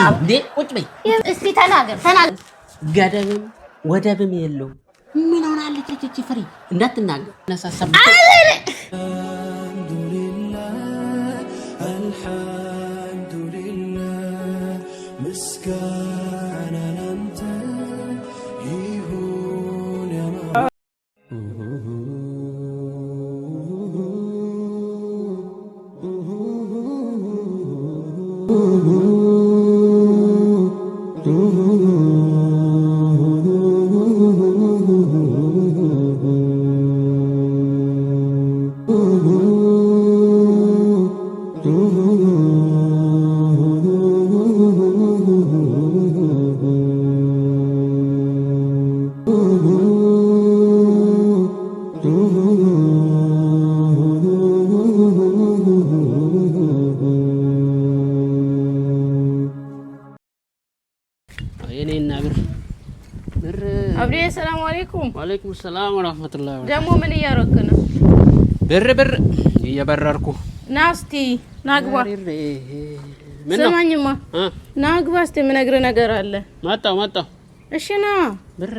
እንዴ ቁጭ በይ እስቲ ተናገር ገደብም ወደብም የለው ምን ሆናለች እቺ ፍሪ እንዳትናገር ነሳሰብ አልሐምዱሊላህ ምስጋና ላንተ ይሁን ያማ السلام عليكم وعليكم السلام ورحمة الله وبركاته دمو من ياركنا بر يبرركو ناستي ناغبا سمعني ما ناغبا استي من اغر ነገር አለ ማጣው እሺ ና ብር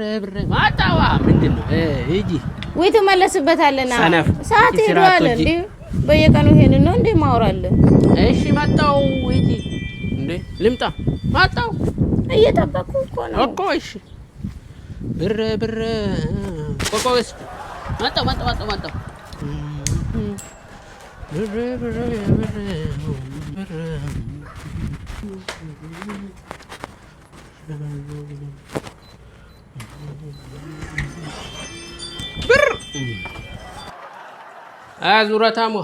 ማጣዋ ምንድነው ሂጂ ወይ ተመለስበታለና ሰዓት ይሯል እንዴ በየቀኑ ይሄን ነው እንዴ ማውራለ እሺ ማጣው ሂጂ እንዴ ልምጣ ማጣው እየጠበቅኩ እኮ ነው እኮ እሺ ብር ቆቆስ ማጣው ብር አዙራታሞ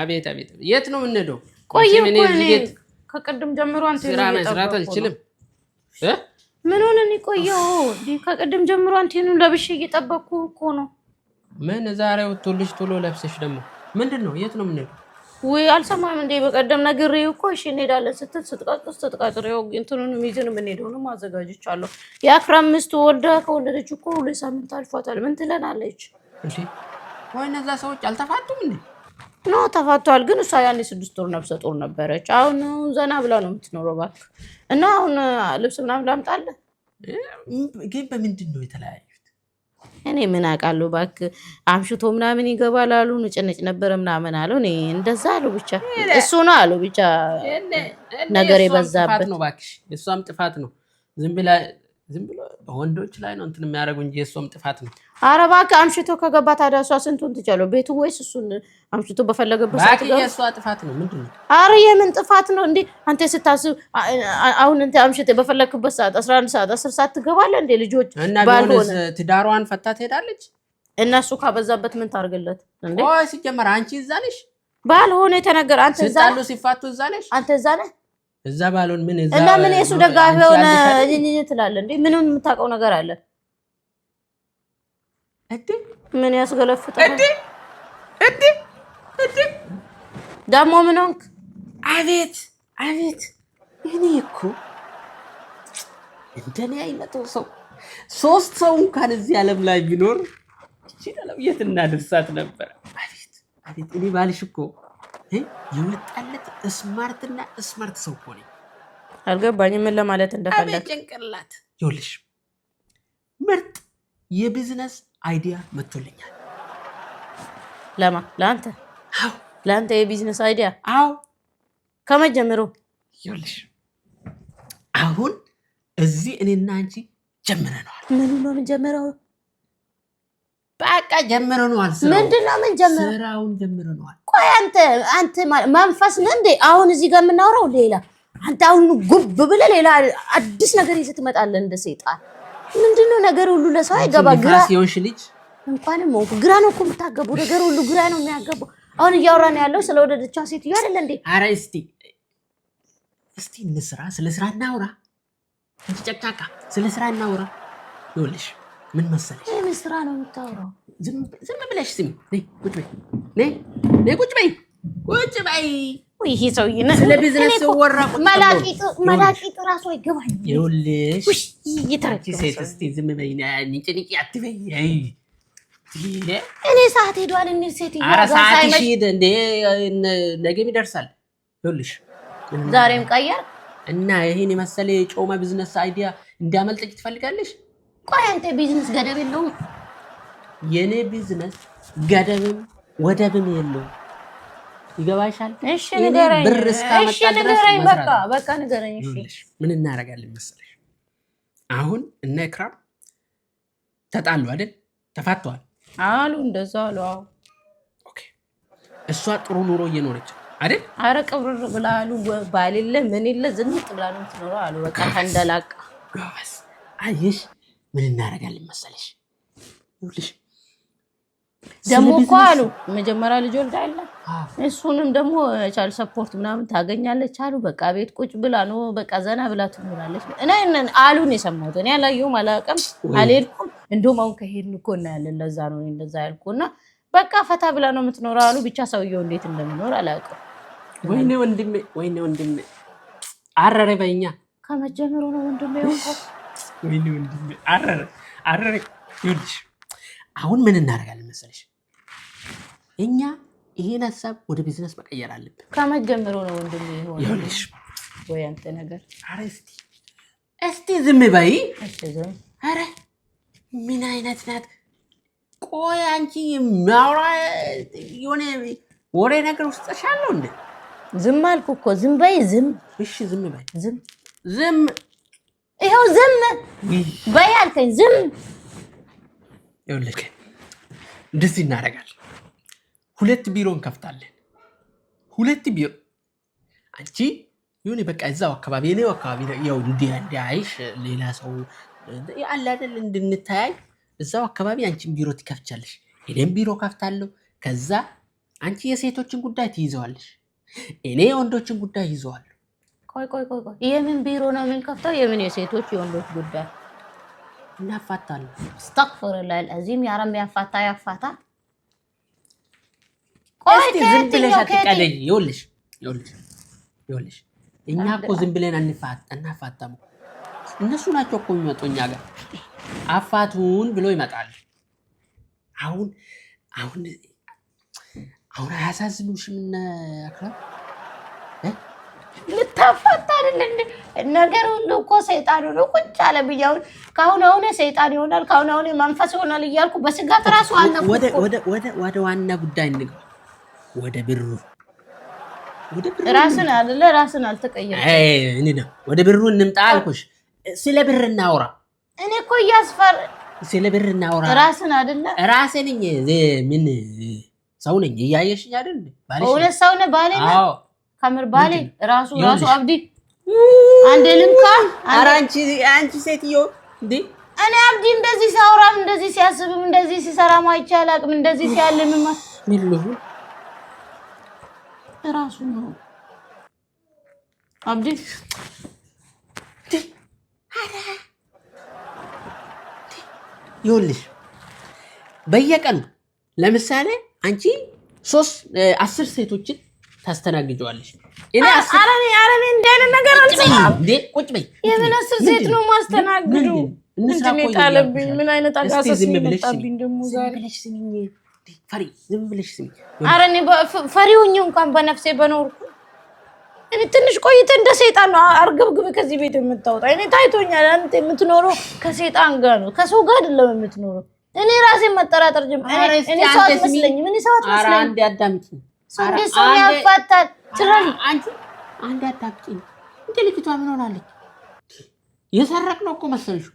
አቤት የት ነው የምንሄደው ቆይ እኔ ከቀደም ጀምሮ አንተ ስራ መስራት አልችልም ምን ሆነን ይቆየው ከቀደም ጀምሮ አንተኑ ለብሽ እየጠበቅኩ እኮ ነው ምን ዛሬው ቶልሽ ቶሎ ለብሰሽ ደግሞ ምንድነው የት ነው የምንሄደው ወይ አልሰማም እንዴ በቀደም ነግሬው እኮ እሺ እንሄዳለን ስትቀጥሬው እንትኑን ሚዝን የምንሄደው ነው ማዘጋጀቻለሁ ያ15 ወልዳ ከወለደች እኮ 2 ሳምንት አልፏታል ምን ትለናለች እንዴ ወይ እነዛ ሰዎች አልተፋቱም እንዴ ነው ተፋቷል ግን እሷ ያኔ 6 ወር ነፍሰ ጡር ነበረች አሁን ዘና ብላ ነው የምትኖረው ባክ እና አሁን ልብስ ምናምን ላምጣለ ግን በምንድን ነው የተለያዩት እኔ ምን አውቃለሁ ባክ አምሽቶ ምናምን ይገባል አሉ ንጭንጭ ነበር ምናምን አሉ እኔ እንደዛ አሉ ብቻ እሱ ነው አሉ ብቻ ነገር የበዛበት ነው ባክሽ እሷም ጥፋት ነው ዝም ብሎ ወንዶች ላይ ነው እንትን የሚያደርጉ እንጂ እሷም ጥፋት ነው ኧረ ባክ አምሽቶ ከገባ ታዲያ እሷ ስንቱን ትቻለው ቤቱ ወይስ እሱን አምሽቶ በፈለገበት ሰዓት ባክ የእሷ ጥፋት ነው ምንድነው ኧረ የምን ጥፋት ነው እንዴ አንተ ስታስብ አሁን እንተ አምሽቶ በፈለክበት ሰዓት 11 ሰዓት 10 ሰዓት ትገባለህ እንዴ ልጆች ባልሆነ ትዳሯን ፈታ ትሄዳለች እነሱ ካበዛበት ምን ታርግለት እንዴ ወይ ሲጀመር አንቺ እዛ ነሽ ባልሆነ የተነገረ አንተ እዛ ሲጣሉ ሲፋቱ እዛ ነሽ አንተ እዛ ነህ እዛ ባልሆነ ምን እዛ እና ምን የሱ ደጋፊ ሆነ ትላለህ እንዴ ምንም የምታውቀው ነገር አለ እዲ ምን ያስገለፍታል እዲ ደሞ ምን ሆንክ አቤት እኔ እኮ እንደኔ አይነቱ ሰው 3 ሰው እንኳን እዚህ ዓለም ላይ ቢኖር ይችላል የት እናደርሳት ነበር አቤት እኔ ባልሽ እኮ የወጣለት ስማርት ሰው እኮ ነኝ አልገባኝም ምን ለማለት እንደፈለክ አቤት ጭንቅላት ይኸውልሽ ምርጥ የቢዝነስ አይዲያ መጥቶልኛል ለአንተ የቢዝነስ አይዲያ አዎ ከመጀመሩ ይኸውልሽ አሁን እዚህ እኔና አንቺ ጀምረናል ምን ነው ጀምረው በቃ ጀምረናል ምንድነው ምን ጀምረው ስራውን ጀምረናል ቆይ አንተ መንፈስ ነህ እንዴ አሁን እዚህ ጋር የምናወራው ሌላ አንተ አሁን ጉብ ብለህ ሌላ አዲስ ነገር ይዘህ ትመጣለህ እንደ ሰይጣን ምንድነው ነገር ሁሉ ለሰው አይገባ ግራ ሲሆንሽ ልጅ እንኳን ሞት ግራ ነው እኮ የምታገበው ነገር ሁሉ ግራ ነው የሚያገበው አሁን እያወራን ያለው ስለወደደቻው ሴትዮ አይደል እንዴ ኧረ እስቲ እንስራ ስለ ስራ እናውራ አንቺ ጨቃቃ ስለ ስራ እናውራ ይኸውልሽ ምን መሰለሽ ምን ስራ ነው የምታወራው ዝም ብለሽ ስሚ ነይ ቁጭ በይ ወይ ይሄ ሰውዬ ስለ ቢዝነስ ወራ መላቂጥ ራሱ አይገባኝ ይኸውልሽ ይተረክ ሴት እስቲ ዝም በይ ንጭንጭ አትበይ እኔ ሰዓት ሄዷል እንዴ ሴትዮ ኧረ ሰዓት ሄደ እንዴ ነገም ይደርሳል ይኸውልሽ ዛሬም ቀየር እና ይሄን የመሰለ የጮማ ቢዝነስ አይዲያ እንዲያመልጥሽ ትፈልጋለሽ? ቆይ አንተ ቢዝነስ ገደብ የለውም? የኔ ቢዝነስ ገደብም ወደብም የለውም። ይገባሻል? እሺ ንገረኝ። ብር እስካመጣ ድረስ በቃ ንገረኝ። እሺ ምን እናደርጋለን መሰለሽ? አሁን እነ ኢክራም ተጣሉ አይደል? ተፋተዋል አሉ። እንደዛ አሉ። ኦኬ። እሷ ጥሩ ኑሮ እየኖረች አይደል? አረ ቅብር ብላሉ። ባሌለ ምን ይለ ዝንጥ ብላሉ ትኖረው አሉ። በቃ ተንደላቃ ጋስ አይሽ ምን እናደርጋለን መሰለሽ? ይኸውልሽ ደግሞ እኮ አሉ መጀመሪያ ልጅ ወልዳለ እሱንም ደግሞ ቻል ሰፖርት ምናምን ታገኛለች አሉ። በቃ ቤት ቁጭ ብላ ነው በቃ ዘና ብላ ትኖራለች። እኔ አሉን የሰማሁት እኔ አላየሁም፣ አላውቅም፣ አልሄድኩም። እንደውም አሁን ከሄድን እኮ እናያለን። ለዛ ነው እንደዛ ያልኩና በቃ ፈታ ብላ ነው የምትኖረው አሉ። ብቻ ሰውየው እንዴት እንደሚኖር አላውቅም። ወይኔ ወንድሜ አረረ በእኛ ከመጀመሩ ነው ወንድሜ እንኳን ወይኔ ወንድሜ አረረ። ይኸውልሽ አሁን ምን እናደርጋለን መሰለሽ? እኛ ይሄን ሀሳብ ወደ ቢዝነስ መቀየር አለብን። ከመጀመሩ ነው ወንድሜ ይሆን። ይኸውልሽ ወይ አንተ ነገር አረ እስቲ ዝም በይ። አረ ምን አይነት ናት? ቆይ አንቺ ማውራ የሆነ ወሬ ነገር ውስጥ ተሻለው እንዴ? ዝም አልኩ እኮ ዝም በይ። ዝም እሺ ዝም በይ። ዝም ይኸው ዝም በይ አልከኝ። ዝም ይኸውልሽ እንደዚህ እናደርጋለን። 2 ቢሮ እንከፍታለን። 2 ቢሮ አንቺ ይሁን በቃ እዛው አካባቢ ነው አካባቢ ያው እንዲያይሽ ሌላ ሰው ያለ አይደል እንድንታይ እዛው አካባቢ አንቺን ቢሮ ትከፍቻለሽ፣ እኔም ቢሮ ከፍታለሁ። ከዛ አንቺ የሴቶችን ጉዳይ ትይዘዋለሽ፣ እኔ የወንዶችን ጉዳይ ይዘዋለሁ። ቆይ የምን ቢሮ ነው የምንከፍተው? የምን የሴቶች የወንዶች ጉዳይ እናፋታለን። አስተግፍሩላህ አዚም ያረም ያፋታ ቆይ ዝም ብለሽ አትቀለይ። ይኸውልሽ እኛ እኮ ዝም ብለን እናፋታም። እነሱ ናቸው እኮ የሚመጡ እኛ ጋር አፋቱን ብሎ ይመጣል። አሁን አያሳዝኑሽም? እና አክራም ልታፋታ አይደል እንዴ? ነገር ሁሉ እኮ ሰይጣን ነው ቁጭ አለ ብያውን። ካሁን ሰይጣን ይሆናል፣ ካሁን መንፈስ ይሆናል እያልኩ በስጋት ራሱ አለኩ። ወደ ዋና ጉዳይ እንግባ። ወደ ብሩ ራስን አልተቀየረ። እኔ ነው ወደ ብሩ እንምጣ አልኩሽ። ስለ ብር እናውራ። እኔ እኮ እያስፈር ስለ ብር እናውራ። ራስን አይደለ? ራሴ ነኝ። ምን ሰው ነኝ? እያየሽኝ አይደል? እውነት ሰው ነህ? ባሌ ነው? አዎ ከምር ባሌ ራሱ አብዲ አንዴ ልንካ። ኧረ አንቺ ሴትዮ እንዴ! እኔ አብዲ እንደዚህ ሲያወራም እንደዚህ ሲያስብም እንደዚህ ሲሰራም አይቼ አላውቅም። እንደዚህ ሲያልምም ምንሉ ራሱ ነው አብዲ። ይኸውልሽ በየቀኑ ለምሳሌ አንቺ 10 ሴቶችን ታስተናግጂዋለሽ። እኔ አረኔ እንደነ ነገር አልሰማም እንዴ? ቁጭ በይ። የምን 10 ሴት ነው ማስተናግዱ? ምንድን ጣለብኝ? ምን አይነት አጋሰስ መጣብኝ ደግሞ ዛሬ? ዝም ብለሽ ስሚ። አረኔ ፈሪውኝ እንኳን በነፍሴ በኖርኩ እኔ ትንሽ ቆይተ እንደ ሰይጣን ነው አርገብግብ ከዚህ ቤት የምታወጣ። እኔ ታይቶኛል። አንተ የምትኖረው ከሰይጣን ጋር ነው፣ ከሰው ጋር አይደለም የምትኖረው። እኔ ራሴን መጠራጠር ጀመርኩ። እኔ ሰው አትመስለኝም። ኧረ አንዴ አዳምጪኝ። ሰው ያፋታል ትራል። አንዴ አዳምጪኝ። እንዴ ልጅቷ ምን ሆናለች? የሰረቅነው እኮ መሰልሽ።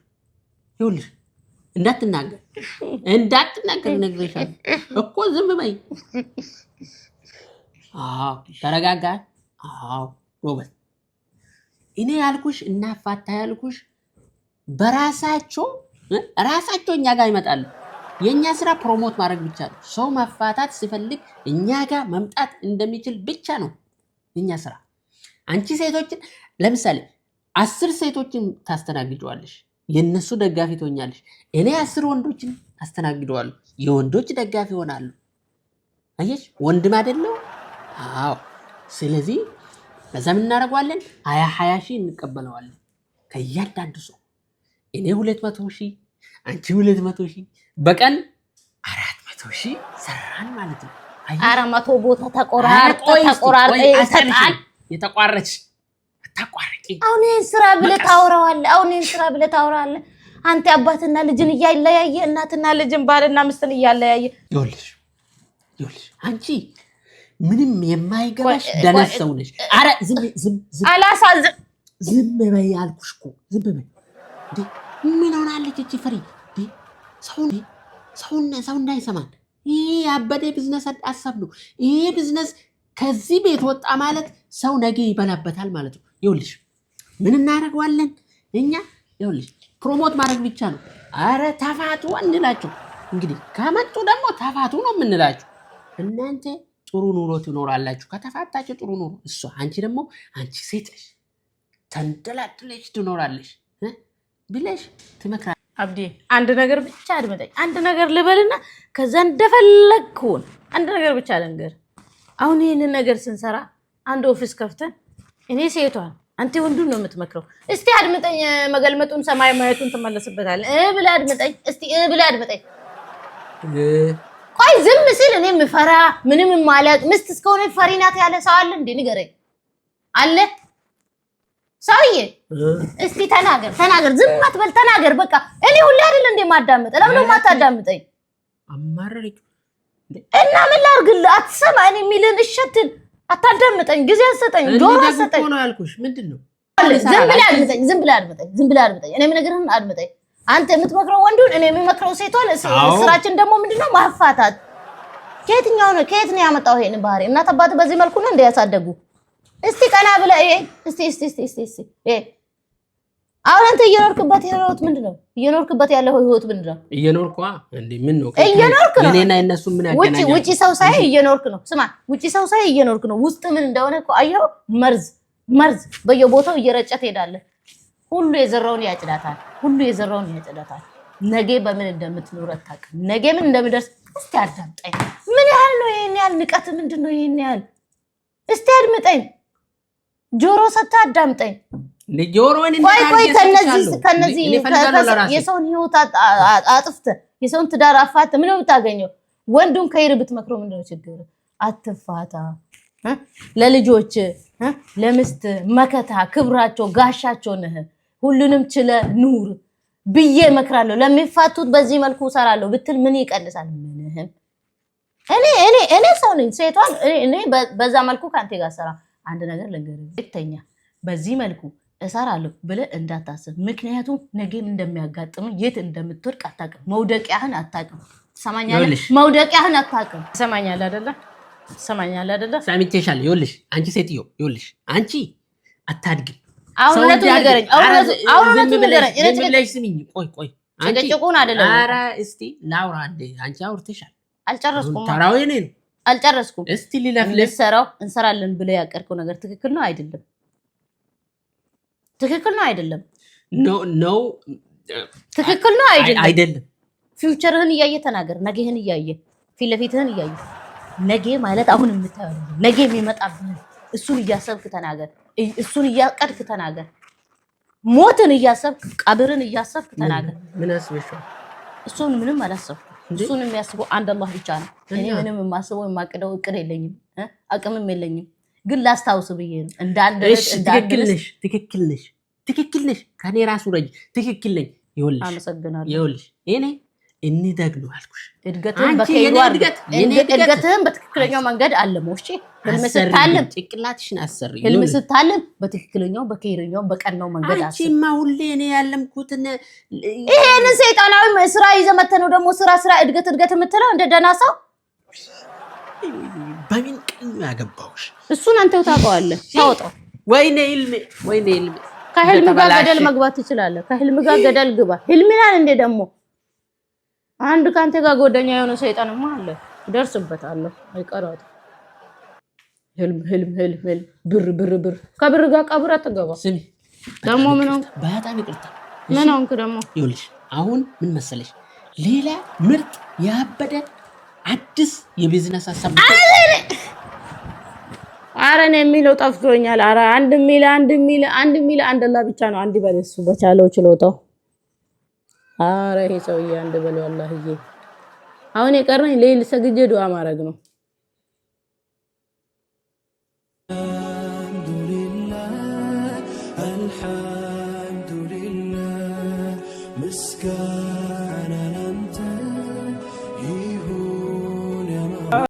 ይኸውልሽ እንዳትናገር ነግሬሻለሁ እኮ። ዝም በይ። ተረጋጋ። ጎበዝ። እኔ ያልኩሽ እናፋታ ያልኩሽ በራሳቸው እኛ ጋር ይመጣሉ። የኛ ስራ ፕሮሞት ማድረግ ብቻ ነው። ሰው መፋታት ሲፈልግ እኛ ጋር መምጣት እንደሚችል ብቻ ነው የኛ ስራ። አንቺ ሴቶችን ለምሳሌ 10 ሴቶችን ታስተናግደዋለሽ፣ የነሱ ደጋፊ ትሆኛለሽ። እኔ 10 ወንዶችን አስተናግደዋለሁ፣ የወንዶች ደጋፊ ሆናሉ። አየሽ፣ ወንድም አይደለው? አዎ። ስለዚህ በዛ ምን እናደርገዋለን? 20 ሺህ እንቀበለዋለን ከእያንዳንዱ ሰው። እኔ 200 ሺህ፣ አንቺ 200 ሺህ፣ በቀን 400 ሺህ ሰራን ማለት ነው። 400 ቦታ ተቆራርጠ ይሰጣል። የተቋረች አታቋርጪ። አሁን ይሄን ስራ ብለህ ታወራዋለህ። አንተ አባትና ልጅን እያለያየ እናትና ልጅን ባልና ሚስትን እያለያየ ይኸውልሽ አንቺ ምንም የማይገባሽ ደነስ ሰው ነሽ። ኧረ ዝም በይ አልኩሽ እኮ ዝም በይ። ምን ሆናለች እቺ ፍሪ? ሰው እንዳይሰማን። ይሄ ያበደ ቢዝነስ ሀሳብ ነው። ይሄ ቢዝነስ ከዚህ ቤት ወጣ ማለት ሰው ነገ ይበላበታል ማለት ነው። ይኸውልሽ ምን እናደርገዋለን እኛ? ይኸውልሽ ፕሮሞት ማድረግ ብቻ ነው። አረ ተፋቱ እንላቸው። እንግዲህ ከመጡ ደግሞ ተፋቱ ነው የምንላቸው። እናንተ ጥሩ ኑሮ ትኖራላችሁ ከተፋታችሁ ጥሩ ኑሮ። እሷ አንቺ ደግሞ አንቺ ሴት ነሽ ተንደላድለሽ ትኖራለሽ ብለሽ ትመክራለሽ። አብዲ አንድ ነገር ብቻ አድምጠኝ። አንድ ነገር ልበልና ከዛ እንደፈለግኩን አንድ ነገር ብቻ ልንገር። አሁን ይሄንን ነገር ስንሰራ አንድ ኦፊስ ከፍተን እኔ ሴቷን አንተ ወንዱን ነው የምትመክረው። እስቲ አድምጠኝ። መገልመጡን ሰማይ ማየቱን ትመለስበታለህ። ብለህ አድምጠኝ። እስቲ ብለህ አድምጠኝ። ቆይ ዝም ሲል እኔ ምፈራ ምንም ማላቅ ምስት እስከሆነ ፈሪ ናት ያለ ሰው አለ እንዴ? ንገረኝ። አለ ሰውዬ? እስቲ ተናገር። ዝም አትበል፣ ተናገር። በቃ እኔ ሁሌ አይደል እንዴ ማዳምጥ? ለምን ነው ማታዳምጠኝ? አማረሪክ እና ምን ላድርግልህ? አትሰማ። እኔ የሚልን እሸትን አታዳምጠኝ። ጊዜ አትሰጠኝ፣ ጆሮ አትሰጠኝ ነው ያልኩሽ። ምንድነው? ዝም ብለህ አድምጠኝ። እኔ የምነግርህን አድምጠኝ። አንተ የምትመክረው ወንዱን፣ እኔ የምመክረው ሴቷን። ስራችን ደግሞ ምንድነው? ማፋታት። ከየት ነው ያመጣው ይሄን ባህሪ? እናት አባት በዚህ መልኩ ነው እንዲያሳደጉ? እስቲ ቀና ብለህ እስቲ አሁን አንተ እየኖርክበት ህይወት ምንድነው? እየኖርክበት ያለው ህይወት ምንድነው? እየኖርኩ እንዴ? ምን ነው እየኖርክ ነው? እኔና እነሱ ምን ያገናኛል? ውጪ ሰው ሳይ እየኖርክ ነው። ስማ፣ ውጪ ሰው ሳይ እየኖርክ ነው። ውስጥ ምን እንደሆነ እኮ አየኸው? መርዝ በየቦታው እየረጨ ትሄዳለህ። ሁሉ የዘራውን ያጭዳታል። ነገ በምን እንደምትኖር አታውቅም። ነገ ምን እንደምደርስ እስቲ አዳምጠኝ። ምን ያህል ነው ይሄን ያህል ንቀት? ምንድነው ይሄን ያህል? እስቲ አድምጠኝ። ጆሮ ሰጥተህ አዳምጠኝ። ጆሮን ከነዚህ የሰውን ህይወት አጥፍተህ የሰውን ትዳር አፋተህ ምን ነው የምታገኘው? ወንዱን ከይር ብትመክረው ምንድነው ችግር? አትፋታ። ለልጆች ለምስት መከታ ክብራቸው ጋሻቸው ነህ። ሁሉንም ችለ ኑር ብዬ እመክራለሁ። ለሚፋቱት በዚህ መልኩ እሰራለሁ ብትል ምን ይቀንሳል? ምንህም። እኔ ሰው ነኝ። ሴቷን እኔ በዛ መልኩ ካንተ ጋር ሰራ። አንድ ነገር ልንገርህ፣ እተኛ በዚህ መልኩ እሰራለሁ ብለህ እንዳታስብ። ምክንያቱም ነገም እንደሚያጋጥም የት እንደምትወድቅ አታውቅም። መውደቂያህን አታውቅም። ትሰማኛለህ? መውደቂያህን አታውቅም። ትሰማኛለህ አይደለ? ሰምቼሻለሁ። ይኸውልሽ አንቺ ሴትዮ፣ ይኸውልሽ አንቺ አታድግም። አሁን እውነቱን ንገረኝ። ዝም ብለሽ ስሚኝ። ቆይ ጭቅጭቁን አይደለም። ኧረ እስቲ ላውራ እንደ አንቺ አውርተሻል። አልጨረስኩም። ተራው የኔ ነው። አልጨረስኩም። እስቲ ሊለፍልፍ እንሰራለን ብለህ ያቀርከው ነገር ትክክል ነው አይደለም? ትክክል ነው አይደለም? ነው ትክክል ነው አይደለም? ፊውቸርህን እያየ ተናገር። ነገህን እያየ ፊት ለፊትህን እያየ ነገ ማለት አሁን የምታየው ነገ የሚመጣብህ እሱን እያሰብክ ተናገር። እሱን እያቀድክ ተናገር። ሞትን እያሰብክ ቀብርን እያሰብክ ተናገር። ምን አስበሽው? እሱን ምንም አላሰብኩም። እሱን የሚያስበው አንድ አላህ ብቻ ነው። እኔ ምንም የማስበው የማቅደው እቅድ የለኝም፣ አቅምም የለኝም። ግን ላስታውስ ብዬ ነው። ትክክል ነሽ። ከኔ ራሱ ረጅ ትክክል ነኝ። ይኸውልሽ እኔ እንደግ ነው አልኩሽ። እድገትህን በትክክለኛው መንገድ አለመው። እሺ ጭቅላትሽን አሰሪ። ህልም ስታልም በትክክለኛው በከይረኛው በቀናው መንገድ አሰሪ። አንቺማ ሁሌ እኔ ያለምኩትን ይሄን ሰይጣናዊ ስራ ይዘህ መተህ ነው ደግሞ ስራ እድገት የምትለው እንደ ደህና ሰው። በምን ቀን ያገባውሽ? እሱን አንተው ታውቀዋለህ። ታውጣው። ወይኔ ህልም ከህልም ጋር ገደል መግባት ትችላለህ። ከህልም ጋር ገደል ግባ። ህልምናን እንደ ደግሞ አንድ ካንተ ጋር ጎደኛ የሆነ ሰይጣንማ አለ። ደርስበታለሁ። አይቀራትም። ህልም ብር ከብር ጋር ቀብር አትገባ። ስሚ ደግሞ ምን ነው? በጣም ይቅርታ። ምን ሆንክ ደግሞ? ይኸውልሽ አሁን ምን መሰለሽ፣ ሌላ ምርጥ ያበደ አዲስ የቢዝነስ ሀሳብ አረን የሚለው ጠፍቶኛል። አረ አንድ ሚል አንድ አላህ ብቻ ነው። አንድ በለሱ በቻለው ችሎታው። አረ ይሄ ሰውዬ አንድ በለው አላህዬ። አሁን የቀረኝ ሌሊት ሰግጄ ዱዓ ማድረግ ነው። الحمد لله مسكانا أنت